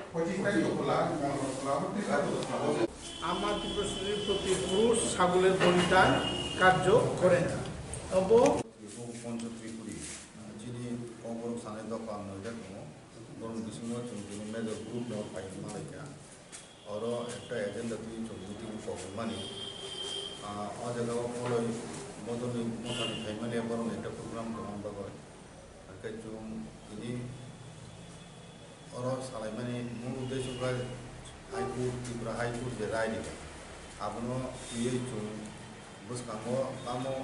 আমার ত্রিপুরার প্রতি পুরুষ ছাগলের বলিদান কার্য করেন এবং পঞ্চত্রিপুরী যিনি কংগ্রস সানে দফা নয়টা দङ গরম বিসিङाव जों दिनै मेजर ग्रुप दङ फाइभ मालायका अरो একটা एजेंडा তুই চৌধুরী কগমানি अ জায়গাও ফলো বদলি মতানি ফ্যামিলি বরং একটা প্রোগ্রাম দङ বাগয় আজকে जों দিनै अरो सालायमानि मूल उद्देश्यफ्रा हाइकोर्ट त्रिपुरा हाइकोर्ट जे राय दिगोन आबनो तुयै जों बुसखाङो कामो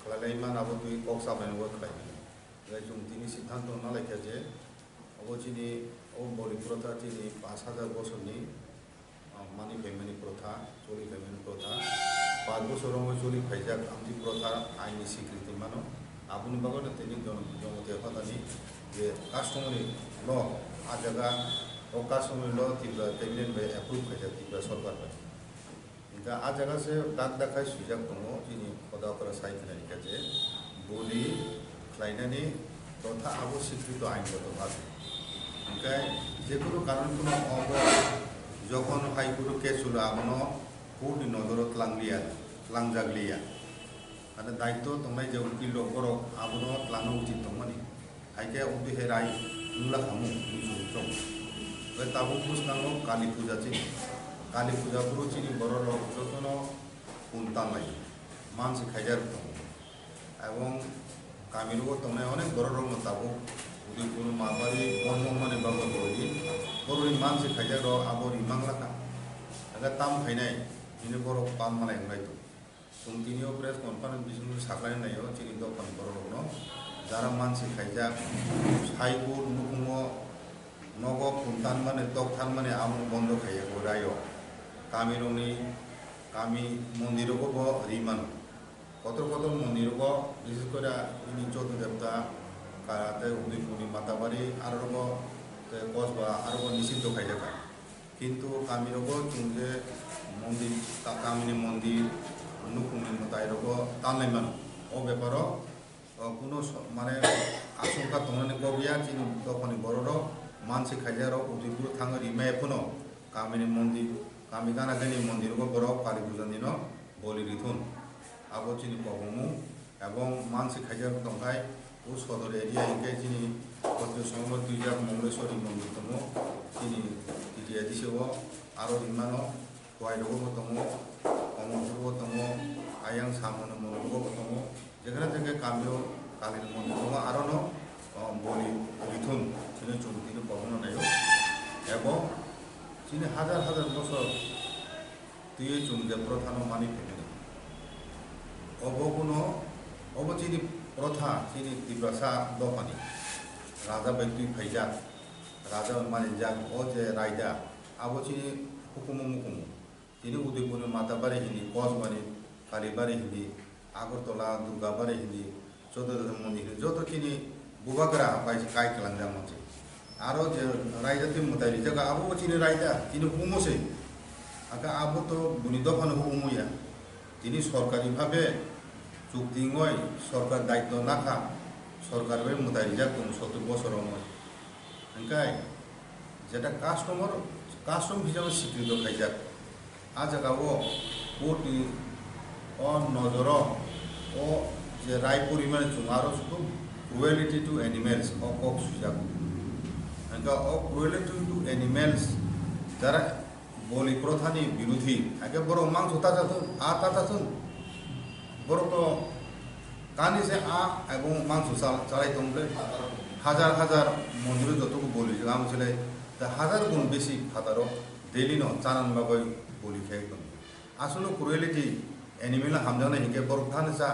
खालायलायमान आबो तुय कक साबनायनोबो खालायगोन जाय जों दिनै सिद्धांत नालायखा जे अबो दिनै अ बलि प्रथा दिनै 5000 বছরनि मानि फैमानि प्रथा चलि फैमानि प्रथा 5 বছরাवनो चलि फायजाक आमथि प्रथा आइनि स्वीकृति मानो आबुनि बागै दिनै जमते फादानि जे कास्टमनि ल आ जगह ओ कास्टमनि ल त्रिपुरा कैबिनेट बाय एप्रुव फायजाक त्रिपुरा सरकार बाय इनका आ जगह से दाग दाखाय सुजाक दङ दिनै पदाफोरा सायखनायनि जे बलि खालायनायनि प्रथा आबो स्वीकृत आइनगत भाबे इनका जेकुनु कारणखौनो अब যখন हाइकोर्ट केस हलो आबनो कोर्टनि नजरत लांजाग्लिया आरो दायित्व दंनाय जे उकिल बर' आबनो लानो उचित दंमानि हाइके उदिहे राय नुला खामु निजुम बे ताबु पुसखाङो काली पूजा पुरु चिनि बर' लोक जतनो उनतानलाय मानसि खायजार दं এবং कामिरुगो दंनाय अनेक बर' लोक ताबु उदिपुर माबारि बर्मन माने बाबो बर'नि बर'नि मानसि खायजार आबर इमांलाखा आगा ताम फायनाय बिनो बर' पान मालाय रायतो जों प्रेस कनफारेन्स बिसोर साख्लायनायाव चिनि दखान बर' যারা मानसि खायजा साइको नुकुङो नग खुंतान माने दखतान माने आम बन्द खायो रायो कामिरनि कामी मन्दिरको रिमान कतर मन्दिरको विशेष करे इनि चौद्ध देवता काते उदयपुरनि माताबारि आरो कसबा आरो निषिद्ध खायजाका किन्तु कामिरको जोंजे मन्दिर कामिनि मन्दिर नुकुङनि मतायरको तानलाय मान ओ बेपारो কোনো মানে আশঙ্কা দंनानै गबिया चिनि दखानि बर'रो मानसि खायजारो उदयपुर थाङो रिमायफोनो कामिनि मन्दिर कामी गानागानि मन्दिरको बर' काली पूजानिनो बलि रिथुन आबो चिनि पगमु এবং मानसि खायजार दंखाय उ सदर एरिया इंके चिनि कत समय दुइजा मंगलेश्वरी मन्दिर दङ चिनि तिजिया दिसेव आरो रिमानो वाइरगो दङ अमरपुरगो दङ आयां सामनो मन्दिरगो दङ যেখানে থেকে কামিও কালীর মন্দির দङ আরো ন বলি রিথুন চিনি চৌধুরী পবন নাই এবং চিনি হাজার হাজার বছর তুই চুমকে প্রধান মানি ফেলে অবগুণ অবচিনি প্রথা চিনি ত্রিপ্রাসা দফানি রাজা ব্যক্তি ফাইজা রাজা মানে যাক ও যে রায়দা আবো চিনি হুকুমু মুকুমু চিনি উদয়পুরের মাতাবাড়ি হিন্দি কসবাড়ি কালীবাড়ি হিন্দি আগরতলা দুর্গাবাড়ি হিন্দি চৌদ্দ মন্দির যত চিনি বুবাগরা পাইছে কাই কালাঙ্গা মঞ্চে আরো যে রায়জাতি মোতাই জায়গা আবো চিনি রায়দা চিনি হুকুমছে আগে আবো তো বুনি দফানো হুকুমইয়া তিনি সরকারিভাবে চুক্তি নয় সরকার দায়িত্ব নাখা সরকারের মোতাই যাক 70 বছর নয় ওখানে যেটা কাস্টম হিসাবে স্বীকৃত খাইজাক আ জায়গাও কোর্টনি नजर ओ जे राय परिमाण चुमारो शुधु क्रुएलिटी टू एनिमेल्स कक सुजाक इनका क्रुएलिटी टू एनिमेल्स जरा बलि प्रथानि विरोधी आगे बर मांस ताजाथुन आ ताजाथुन बर तो कानि से आ एवं मांस चालाई दंले हाजार हाजार मन्दिर जतको बलि गाम चले हाजार गुण बेसि फादारो डेली न चानान बागै बलि खाय दं आसलो क्रुएलिटी एनिमेल हामजाना हिंगे बर थाने सा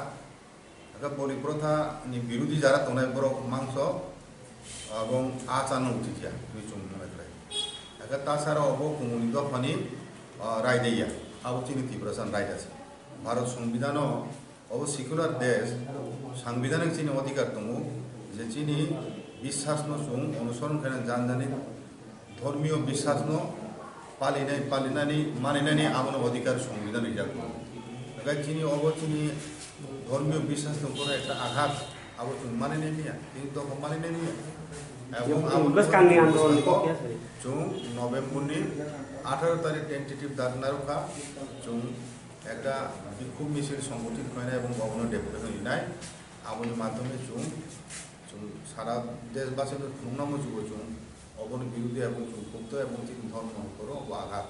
आगे बलि प्रथा नि विरोधी जारा दंनाय बर मांस এবং आचानो उठिया तुइ चुमनाय आगे तासारा अब कुमुनि दफानि रायदैया आबो चिनि त्रिपुरासान रायदासे भारत संविधान अब सेकुलार देश संविधानिक चिनि अधिकार दङ जे चिनि বিশ্বাস न सुं अनुसरण खाना जानजानि धर्मीय বিশ্বাস न पालिनानै मानिनानै आबनो अधिकार संविधान जागो चिनी अब चिनी धर्मीय বিশ্বাস दंखौ एक आघात अब मानिनाय नहीं तो मानिनाय नहीं Bus kami andol ni kok ya sih. chung November ni 18 তারিখ টেন্টেটিভ দাঁড়ানোকা chung একটা বিক্ষোভ মিছিল সংগঠিত হয় না এবং গভর্নর ডেপুটেশন ইনাই আবুল মাধ্যমে chung সারা দেশবাসীদের খুলনাম যুব chung অবন বিরুদ্ধে এবং chung ক্ষুব্ধ এবং চিন ধর্ম করো আঘাত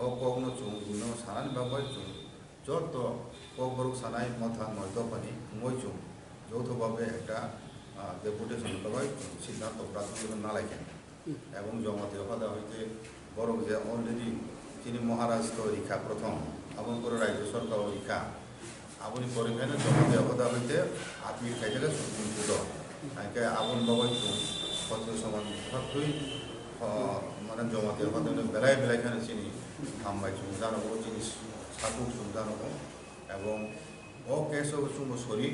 ও কখনো chung বিভিন্ন সারানি ব্যবহার chung যত কবরক সানাই মথা নয়দপানি মই chung যৌথভাবে একটা ডেপুটেশন ব্যবহার সিদ্ধান্ত প্রাথমিক না লেখেন এবং জমাতে হদা হইতে বড় যে অলরেডি যিনি মহারাষ্ট্র রেখা প্রথম এবং করে রাজ্য সরকার রেখা আপনি পরিমাণে জমাতে হদা হইতে আত্মীয় খাইতে সুপ্রিম কোর্ট তাকে আগুন বাবাই কত সমান সবই মানে জমাতে হদা বেলায় বেলায়খানে চিনি হামবাই জানাবো জিনিস সাতুক জানাবো এবং ও কেস চুম শরীর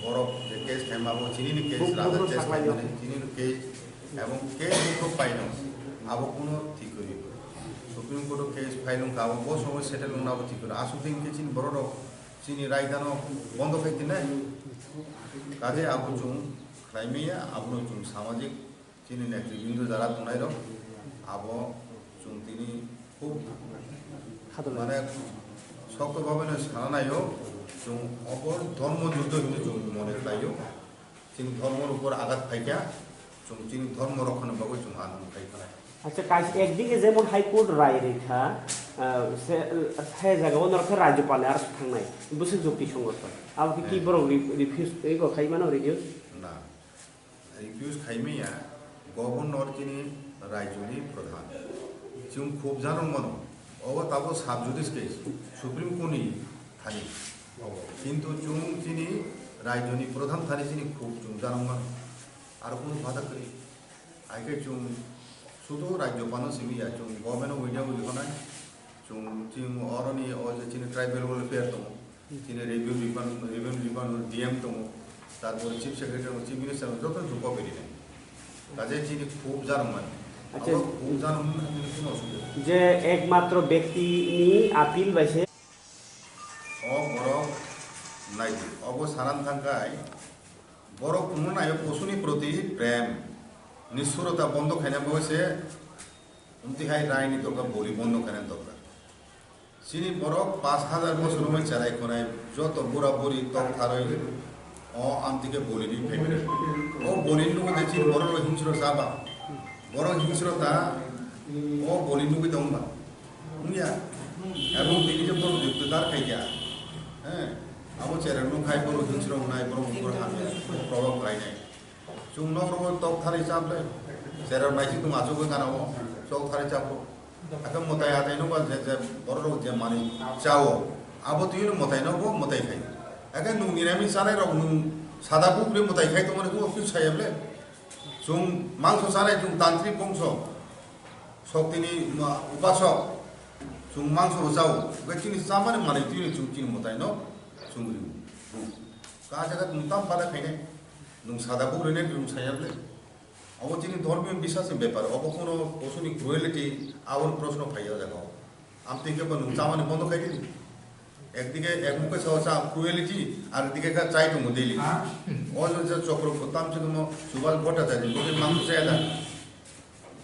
বড় যে কেস খেমাবো চিনি কেস রাজা কেস চিনি কেস এবং কেস মুখ পাইন আবো কোনো ঠিক করি সুপ্রিম কোর্ট কেস ফাইলুম আবো বহু সময় সেটেল আবো ঠিক করে আসু দিনকে চিনি বড় চিনি রায়দানো বন্ধ খাইতে নাই কাজে আবু চুম ক্রাইমিয়া আবু চুম সামাজিক চিনি নেতৃবৃন্দ যারা তোনাইর আবো চুম তিনি খুব মানে শক্তভাবে সারানাইও চুম অপর ধর্মযুদ্ধ কিন্তু চুম মনে খাইও চিনি ধর্মের উপর আঘাত খাইকা চিনি ধর্ম রক্ষণ বাবু চুম আনন্দ খাইখানায় আচ্ছা কাজ একদিকে যেমন হাইকোর্ট রায় রেখা সে জায়গা অন্যরকম রাজ্যপালে আর থাকনাই বসে যুক্তিসঙ্গত আপনি কি বড় রিফিউজ এই খাই মানে রিফিউজ না রিফিউজ খাইমিয়া গভর্নর যিনি রাজ্যনি প্রধান চুম খুব জানো মনো অব তাবো সাব জুডিস কেস সুপ্রিম কোর্টনি থানি কিন্তু চুম যিনি রাজ্যনি প্রধান থানি যিনি খুব চুম জানো মনো আর কোনো বাধা করি আগে চুম শুধু রাজ্যপালও সিমিয়া চুম গভর্নমেন্ট উইডিয়া লিখনায় চুম চিম অরনি ও যে চিনি ট্রাইবেল ওয়েলফেয়ার দম চিনি রেভিনিউ ডিপার্টমেন্ট ডিএম দম তারপরে চিফ সেক্রেটারি চিফ মিনিস্টার যত ঢুক পেরি নাই কাজে চিনি খুব জানো মানে খুব জানো কোনো অসুবিধা যে একমাত্র ব্যক্তি নি আপিল বাইছে ও বড় নাই অব সারান থাকায় বড় কোনো নাই পশুনি প্রতি প্রেম নিষ্ঠুরতা বন্ধ খাইনা বসে উমতিহাই রায়নি দরকার বলি বন্ধ খাইনা দরকার চিনি বড় 5000 বছর রুমে চালাই খোনায় যত বুড়া বুড়ি তক থারই ও আমতিকে বলিনি ফেমিনে ও বলিন নুকে চিনি বড় হিংস্র সাবা বড় হিংস্রতা ও বলিন নুকে দংবা উনিয়া এবং তিনি যে বড় যুক্তদার খাইয়া হ্যাঁ আবো চেরা নু খাই বড় হিংস্র নাই বড় উপর হামে প্রভাব খাই নাই chung nong rong tok thari chap le sera mai chi tum ajo ko kana mo chok thari chap aka motai ate no ba je bor ro je mani chao abo tu no motai no bo motai khai aka nu nirami sare rok nu sada bu pre motai khai to mane ko ki chai able chung mangso sare chung tantrik bongso shoktini upasok chung mangso ro chao ga chini samane mane tu ni chung chini motai no chung ri ka jaga tum tam pada khai ne নুন সাদা পুকুরে নুন ছায়াবলে of যিনি ধর্মীয় বিশ্বাসের ব্যাপার of কোনো পশুনি cruelty আবার প্রশ্ন ফাইয়া দেখো আমি থেকে নুন চামানি বন্ধ খাই দিলি একদিকে একমুখে সহসা ক্রুয়েলিটি আর একদিকে চাই তুমি দিলি ও যে চক্র করতাম সে তুমি সুভাষ ভট্টাচার্য লোকের মানুষ চাই না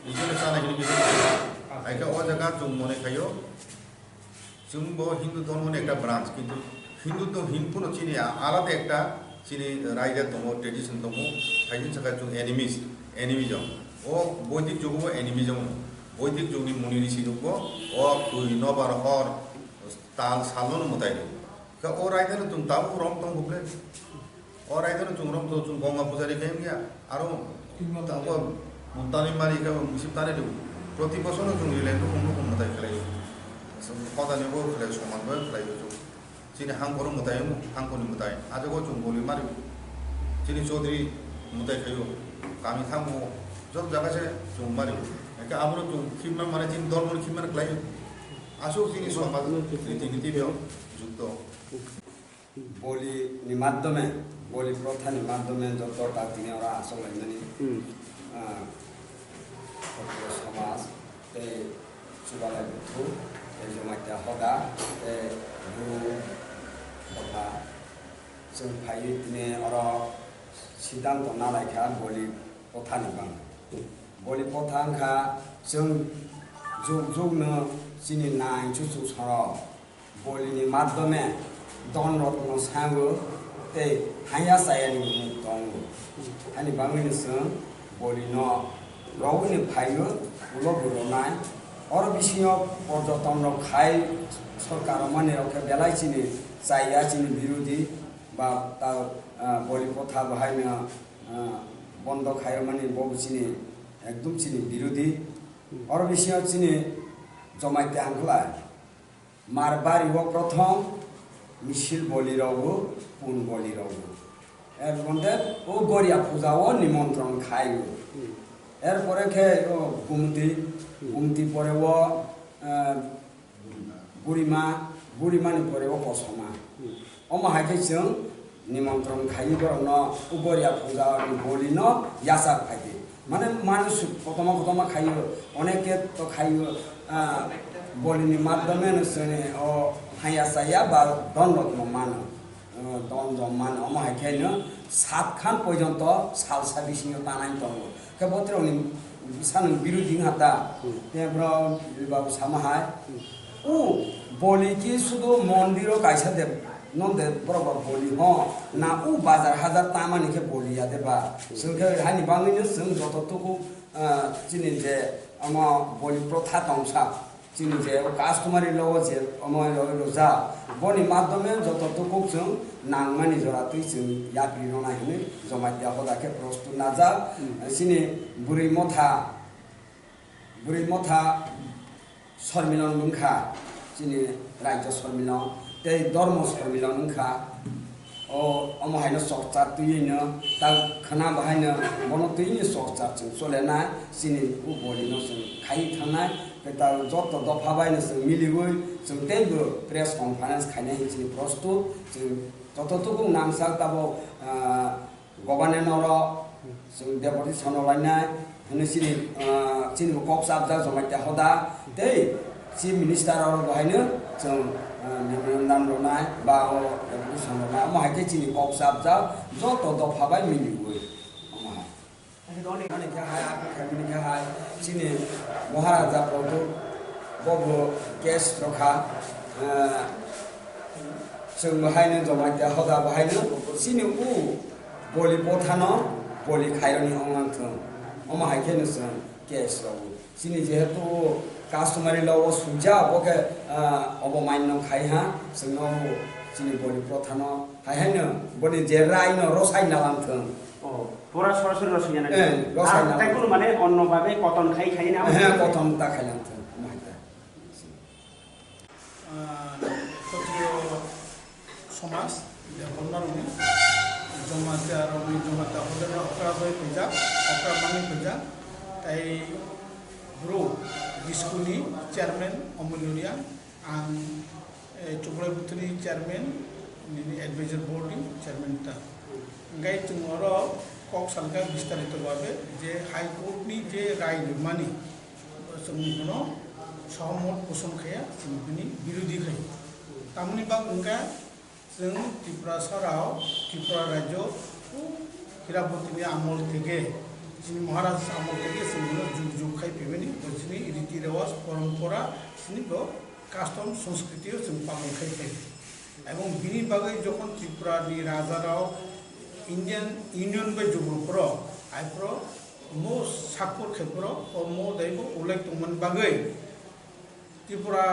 এই জন্য চানা কিন্তু আইকা ও জায়গা চুম মনে খাইও চুম্ব হিন্দু ধর্মের একটা ব্রাঞ্চ কিন্তু হিন্দুত্ব হিন্দুত্ব চিনি আলাদা একটা চিনি রাইজা দম ট্রেডিশন দম খাইনি থাকা চুং এনিমিজম ও বৈদিক যুগ এনিমিজম বৈদিক যুগনি মুনি ঋষি যুগ ও তুই নবার হর তাল সালন মতাই ও রাইদানো তুমি তাও রম তম ঘুরে ও রাইদানো চুং রম তো চুং গঙ্গা পূজারি খাইম গিয়া আরো তারপর মুতানি মারি মুসিব তানে দেব প্রতি বছর চুং রিলেন কোনো মতাই খেলাই কথা নেব খেলাই সমানভাবে খেলাই চুং চিনি হাংকর মতাই হাংকনি মতাই আজও চুং বলি মারি চিনি চৌধুরী মতাই খাইও কামি থামো যত জায়গাছে চুং মারি একে আমরা চুং খিমা মানে চিনি ধর্ম খিমা খেলাই আসুক চিনি সমাজ রীতিনীতি যুক্ত বলির মাধ্যমে বলি প্রথার মাধ্যমে যত তার তিনি ওরা আসলে সমাজ এই সুবালাই বুদ্ধ এই জমাইটা হদা এই গুরু কথা जों फायो दिनै अर सिद्धांत नालायखा बलि प्रथानि बां बलि प्रथा खा जों जुग जुगनो चिनि नाय चुचु सर बलिनि माध्यमे दन रत्न सांगो ते हाया सायानि दं हानि बांगिनो जों बलिनो रावनि फाइनो उलो बुरनाय और बिसिङाव पर्यटन खाय सरकार माने रखे बेलाय चिनि जाया चिनि बिरोधी बा ता बलि प्रथा बाहायनो बन्द खाय माने बबु चिनि एकदम चिनि बिरोधी और बिसिङाव चिनि जमाइते आंखला मारबारि वो प्रथम मिसिल बलि रावबो पुन बलि रावबो एर बन्दे ओ गरिया पूजाओ निमंत्रण खायो एर परे खे गुमती परे वो बुरिमानि परे वो कसमा अमा हाके जों निमंत्रण खायो बरन उगरिया पूजा बलि न यासा खायो माने मानुष प्रथम खायो अनेके तो खायो बलिनि माध्यमे नसने ओ हायासाया बा दन रत्न मान दन जमान अमा हाके न 7 खान पर्यंत सालसा बिसिङाव तानाय दङ के बत्रनि सान बिरोधी हाता तेब्र बाबू सामाहाय उ बलि की सुदो मंदिरो कायसा दे नंदे बरोबर बलि ह ना उ बाजार हजार तामानि के बलि या देबा जोंखे हानि बाङैनो जों जततुकु चिनि जे अमा बलि प्रथा दंसा चिनि जे कास्टमारि ल जे अमा रोजा बनि माध्यमे जततुकु जों नांमानि जरातै जों यात्रि रनाय हने जमाइया हदाके प्रस्तुत नाजा चिनि बुरै मथा सम्मिलन मुखा चिनि राज्य सम्मिलन ते धर्म सम्मिलन मुखा ओ अमहायनो चर्चा तुयैनो ता खाना बाहायनो बनो तुयैनो चर्चा जों चलेना चिनि उ बलिनो जों खाइ थांनाय बेता जत दफा बायनो जों मिलिगै जों तेबो प्रेस कन्फारेन्स खायनाय चिनि प्रस्तुत जों जततुकु नामसा ताबो गभर्नर जों डेपुटी सानलायनाय हने चिनि कक्साब जा जमाइते हदा ते चिफ मिनिस्टार और बाहायनो जों निमन्त्रण रनाय बा ओ डेपुटी सानलायनाय माहायके चिनि कक्साब जा जत दफा बाय मिलिगै अने के हाय खाबिनि के हाय चिनि महाराजा प्रभु बबो केस रखा जों बाहायनो जमाइते हदा बाहायनो चिनि उ बलि प्रथानो बलि खायरनि अंगांथों अमा हायकेनो जों केस रावो चिनि जेहेतु कास्टमारि लव सुजा बके अबमान्य खायहा जोंनो चिनि बलि प्रथानो हायहायनो बनि जे रायनो रसायना लांथों পুরা সরাসরি রসায়ন আর তাই কোন মানে অন্যভাবে কটন খাই না কটন তা খাইলাंथों ক্ষত্রিয় সমাজ বন্যারণী জমাতে আর জমাতে হলে অকরা হয়ে ফেজা অকরা মানে ফেজা তাই ব্রো স্কুলনি চেয়ারম্যান অমূল্যরিয়া आं चुबड़ाई बुथनि चेयारमैन एडवाइजर बोर्डनि चेयारमैन ता ओंखाय जों अरो कक सालका विस्तारित भावे जे हाईकोर्टनि जे राय लिरमानि जों कोनो सहमत पोषणखाया जों बिनि बिरोधी खाय तामनि बा ओंखा जों त्रिपुरा सराव त्रिपुरा राज्य हिरापतिनि आमल थेके जोंनि महाराज आमल थेके जों जुग जुग खाय फैबायनि जोंनि रीति रेवाज परम्परा जोंनि कास्टम संस्कृति जों पालन खाय এবং बिनि बागै जखन त्रिपुरानि राजाराव इंडियन यूनियन बाय जुगुरफोर आइफ्र मो साकपुर खेफोर ओ मो दैबो उल्लेख दंमोन बागै त्रिपुरा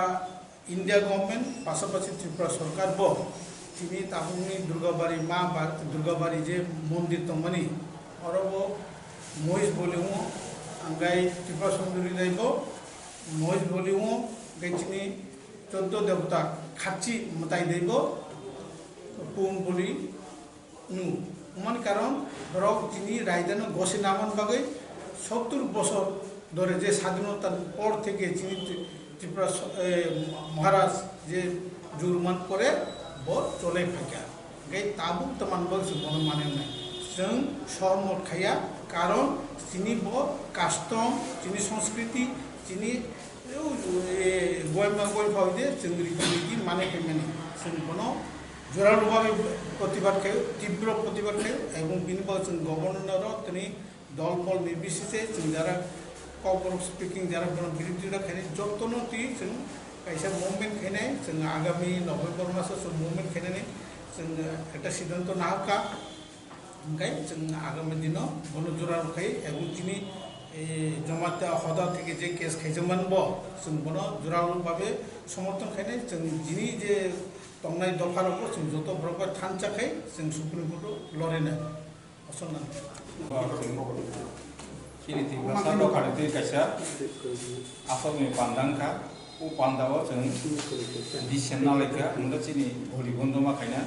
इंडिया गवर्नमेंट पासापासि त्रिपुरा सरकार बो तिनि ताबुंनि दुर्गाबारी मा दुर्गाबारी जे मंदिर दंमोनि अरबो महेश बोलिमो आंगाय त्रिपुरा सुंदरी दैबो महेश बोलिमो गैचिनि 14 देवता खाची मताई दैबो पुम बोली नु मान कारण रक तिनी रायदानो गसे नामन बागै 70 বছর ধরে যে স্বাধীনতার পর থেকে যিনি त्रिपुरा महाराज जे जुरमान करे बो चले फाका गई ताबु तमान बो जों माने नै जों सहमत खाया कारण तिनी बो कास्टम तिनी संस्कृति तिनी गयमा गय फावदे जों रीति माने फैमानि जों कोनो जोरालुभावे प्रतिबाद खायो तीव्र प्रतिबाद खायो एवं बिनि बागै जों गभर्नर तिनी দল বল নির্বিশেষে जों যারা क'बरक स्पिकिं যারা বিরোধীরা খাইनाय जत्न ती जों কাইসা मुभमेन्ट खाइनाय जों आगामी नभेम्बर मासाव जों मुभमेन्ट खाइनानै जों একটা সিদ্ধান্ত না होखा ओंखाय जों आगामी दिनाव गणजोरा रखाय এবং তিনি जमाते हदा থেকে যে केस खाइजोंमोन ब जों बनो जुरालुभाबे समर्थन खाइनाय जों जिनि जे तंनाय दफारावबो जों जत ब्रकार थानचाखाय जों supreme कोर्टआव लरेनो असननानै Kini tiba satu kali itu kaisa asal ni pandangka, pandawa jeng di sana leka, mula sini holi bondo makanya,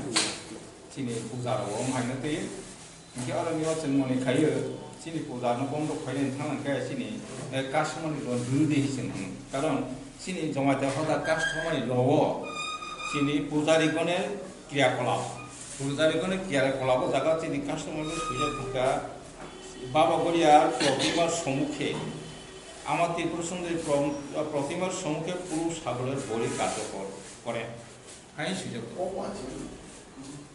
sini pujar awam makanya tu, mungkin orang ni orang moni kaya, sini pujar no bondo kaya tangan kaya sini, customer ni orang dulu deh sini, karena sini jama dah ada customer ni lawa, sini pujar ikone kira kolab, pujar ikone kira kolab, jaga sini customer ni sudah buka বাবা গড়িয়ার প্রতিমার সম্মুখে আমার ত্রিপুর সুন্দরী প্রতিমার সম্মুখে পুরুষ সাগরের বলি কার্যকর করে আইন সুযোগ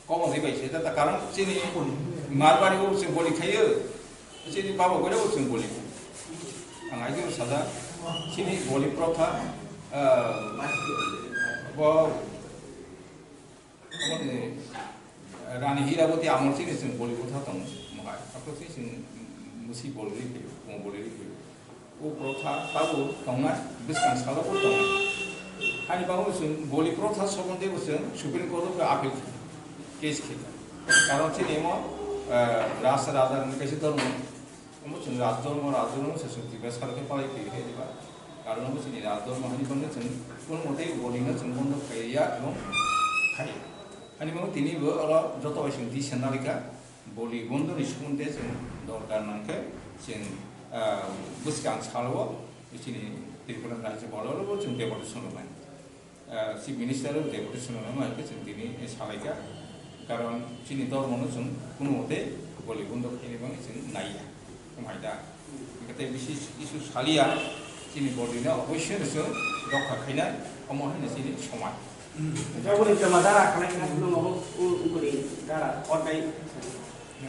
কম হয়ে পাইছে এটা কারণ চিনি মার বাড়িও जों বলি খাইयो চিনি বাবা গড়িয়াও जों বলি आं आइजो सादा চিনি বলি प्रथा रानी हीरावती आमल चिनि जों बलि प्रथा दं महाय आपको जों मुसी बोलरि फैयो कम बोलरि फैयो वो प्रथा ताबो दंना बिसकान सालाबो दं हानि बाबो जों बलि प्रथा सम्बन्धे जों सुप्रिम कोर्टआव आपिल केस खेला कारण से नेमो राज राजा कैसे धर्म हम जों राज धर्म से सुक्ति बेसार के पाले फैयो हेबा कारण हम जों राज धर्म हानि बन्ने जों कोन मते बलिनो जों बन्द खाया एवं खायो हानि बाबो दिनैबो अरा जत बायसिं दि सेनालिका बलि बन्दनि सोमोन्दै जों दरकार नांखे जों बुसकां सालवा बिसिनि त्रिपुरा राज्य बलरबो जों डेपुटेसन होबाय चिफ मिनिस्टार डेपुटेसन होनाय जों दिनै सालायगा कारण चिनि धर्मनो जों कुनु मते बलि बन्द खायनोबा जों नाया कमायदा बेखाय बिसिस इशु सालिया चिनि बलिनो अबश्य जों रक्षा खायनाय अमहायनो चिनि समान Jauh cuma darah karena kita belum mau ukuri darah orkai.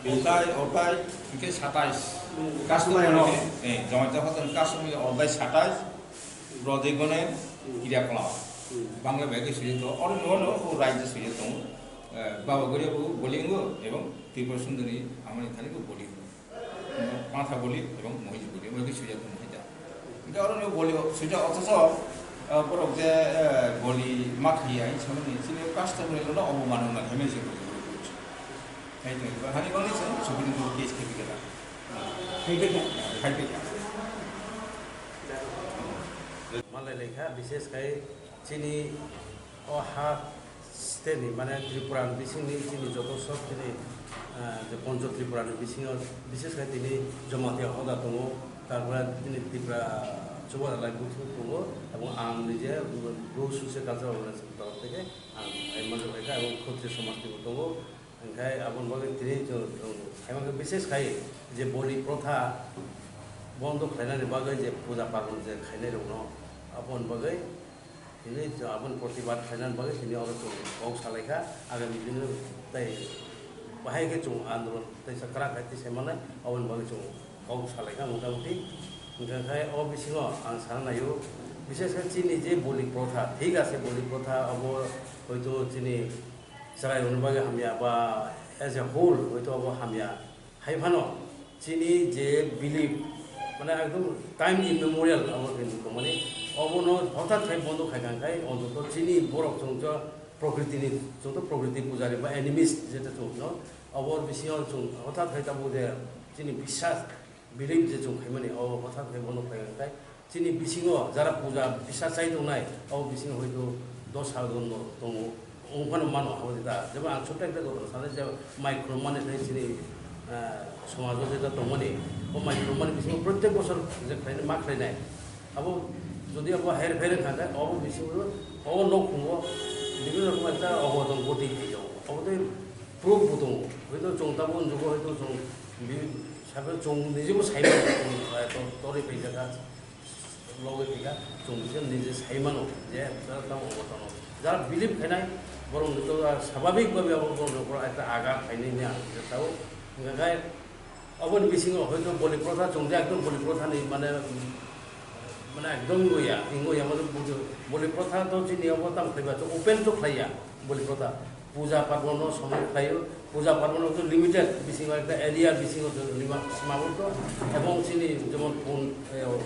Orkai mungkin 27 customer jamaah hotel customer orkai 27 rodegone kira kelapa bangla bagi sudah tu orang mana raja sudah tu bawa gaya bu bolingo এবং ত্রিপুরা সুন্দরী আমার এখানে তো বলি মাথা বলি এবং মহিষ বলি বলি সুযোগ মহিলা কিন্তু orang বলি সুযোগ অথচ বরং যে বলি মাখিয়া হিসাবে নিয়েছিল কাস্টমারের জন্য অবমান হল হেমেছে এই তো হানি বলি সুপ্রিম কোর্ট কেস খেতে গেলাম मालाय लेखा विशेषकै चिनी हा स्टेटनि माने त्रिपुरानि बिसिंनि चिनी जत सब चिनी जे पन्च त्रिपुरानि बिसिङाव विशेषकै दिनै जमाते हदा दङ तारपरे दिनै त्रिपुरा जौगानाय बुथुम दङ এবং आं निजे ब्रु ससियेल कालचार अर्गानाइजेसन तरफ থেকে आं हेमन्त लेखा এবং क्षत्रिय समाजनिबो दङ ओंखाय आबन बागै दिनै हेमन्त विशेषकै जे बलि प्रथा बन्द खालायनानै बागै जे पूजा पार्बन जे खायनाय दङ अपन बागै दिनै अपन प्रतिबाद खालायनानै बागै दिनै अरू गाव सालायखा आगामी दिनै ताइ बाहायके जों आन्दोलन ताइ सकरा खायति सेमानाय अपन बागै जों गाव सालायखा मथामथि ओंखाय अ बिसिङाव आं साननायो बिशेषकर चिनि जे बलि प्रथा ठीक আছে बलि प्रथा अब হয়তো चिनि जाय बागै हामिया बा एज ए होल হয়তো अब हामिया हाइफानो चिनि जे बिलिभ মানে একদম টাইম ইমেমোরিয়াল আমার কিন্তু মানে অবন হঠাৎ খাই বন্ধ খাইখাই অন্তত চিনি বরফ চৌচ প্রকৃতিনি চৌত প্রকৃতি পূজারি বা এনিমিস যেটা চৌক অবর বেশি হঠাৎ খাইতাবো যে চিনি বিশ্বাস বিলিভ যে চৌ খাই মানে হঠাৎ খাই বন্ধ খাইখাই চিনি বিসিঙ যারা পূজা বিশ্বাস চাই দंनाय বিসিঙ হয়তো 10,000 दङ ओंखानो मानो हाबो दा जेबा आं ছোট একটা কথা সাথে যে মাইক্রো মানে চিনি समाजों जेटा दंमोन वो माइक्रोमान बिसिंग प्रत्येक बছর जे खायनो मा खायनाय अब যদি अब हेर फेर खानाय अब बिसिंग अब नखुङो बिदिनो रकम একটা অবদান গতি হইयो अब तो प्रुफ दङ হয়তো जोंताबो जुगो হয়তো जों बि साबे जों निजेबो साइनो तरि फैजागा लगे फैगा जों बिसोर निजे साइमानो जे ताव अबदान যারা বিলিভ খাयनाय बरं तो स्वाभाविक भाबे अब बरं একটা आघात खायनायनि आं जेटाव ओंखाय অবন বিসিঙাव হয়তো বলি প্রথা চংজে একদম বলি প্রথানি মানে একদম ইংগয়া মানে বলি প্রথা তো চিনিয়াव তাম খাইबा তো ওপেন তো খাইয়া বলি প্রথা পূজা পার্বণ সময় খাইও পূজা পার্বণ তো লিমিটেড বিসিঙাव একটা এরিয়া বিসিঙাव সীমাবদ্ধ এবং চিনি যেমন কোন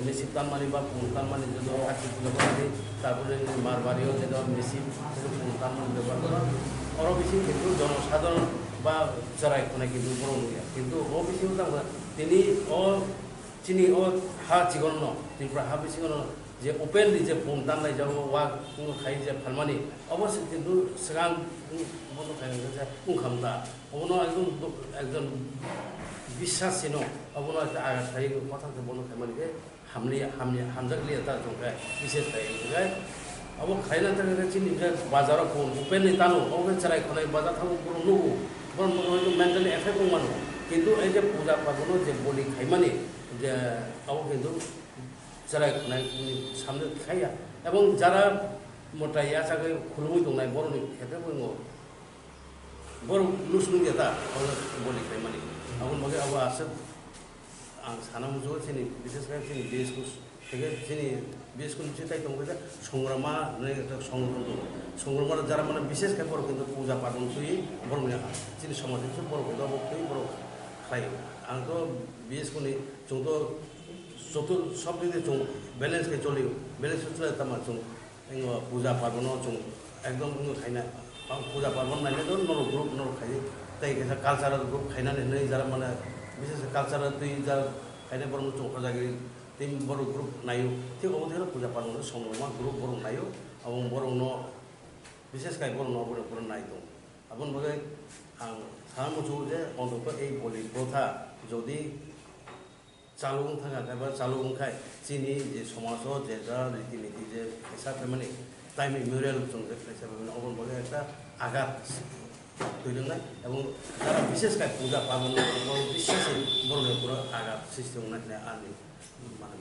মেসি তানমানি বা কোন তানমানি যদি আছে পূজা করে তারপরে মারবাড়িও যেটা মেসি কোন তানমানি ব্যবহার করা অর বিসিং কিন্তু জনসাধারণ বা যারা এখানে কিন্তু বড় নয়া কিন্তু ও বিসিং তিনি ও চিনি ও হা চিগন্ন ত্রিপুরা হা বিসিঙাव যে ওপেনলি যে ফোন দাননাय যাব ওয়া খাই যে ফালমানি অবশ্য কিন্তু সিগাं বন্ধ খাইनाय बुंखामदा अबनो একজন বিশ্বাসী ন অবনো একটা আঘাত খাই কথা বন্ধ খাইমানিকে হামজাগলি তার জংখাय বিশেষ খাই अब खाइना थाखाय चिनि बाजाराव फन ओपेनलि तानो अबे चराय खनाय बाजार थांगो बर नुगो बर नुगो मेन्टेलि एफेक्ट दंमानो किन्तु ए जे पूजा पार्बण जे बलि खाइमानि जे अब किन्तु चराय खनाय सामने खाया এবং যারা मोटाया जागे खुलुमै दंनाय बरनि खेथे बुङो बर लुसनु गेता बलि खाइमानि आबो मगे आबो आसे आं सानामुजो चिनि विशेष खाय चिनि देशखौ থেকে চিনি বিশেষ করে চিন্তাই তোমাকে সংগ্রামা সংগ্রামার যারা মানে বিশেষ করে বড় কিন্তু পূজা পার্বণ তুই বড় চিনি সমাজ বড় কিন্তু তুই বড় খাই আং তো বিশেষ করে जों তো চতুর সব দিকে जों ব্যালেন্স কে চলি ব্যালেন্স চলে তামা जों পূজা পার্বণ जों একদম খাইনা পূজা পার্বণ নাইলে তো নর গ্রুপ নর খাই তাই কালচারাল গ্রুপ খাইনাनै नै যারা মানে বিশেষ কালচারাল তুই যারা খাইনা বড় চৌকা জাগিরি tim baru grup nayu ti obo thera puja parmon songroma grup borong nayu abong borong no বিশেষ kai borong no borong nai dong abon bagai ang samuju je ontoko ei boli protha jodi চালুং থাকা এবার চালুং খাই চিনি যে সমাজ যে যারা রীতিনীতি যে হিসাবে মানে টাইম মেমোরিয়াল চলছে হিসাবে মানে অবন বলে একটা আঘাত তৈরি নাই এবং যারা বিশেষ করে পূজা পার্বণ বিশ্বাসী বড় আঘাত সৃষ্টি নাই আমি মানে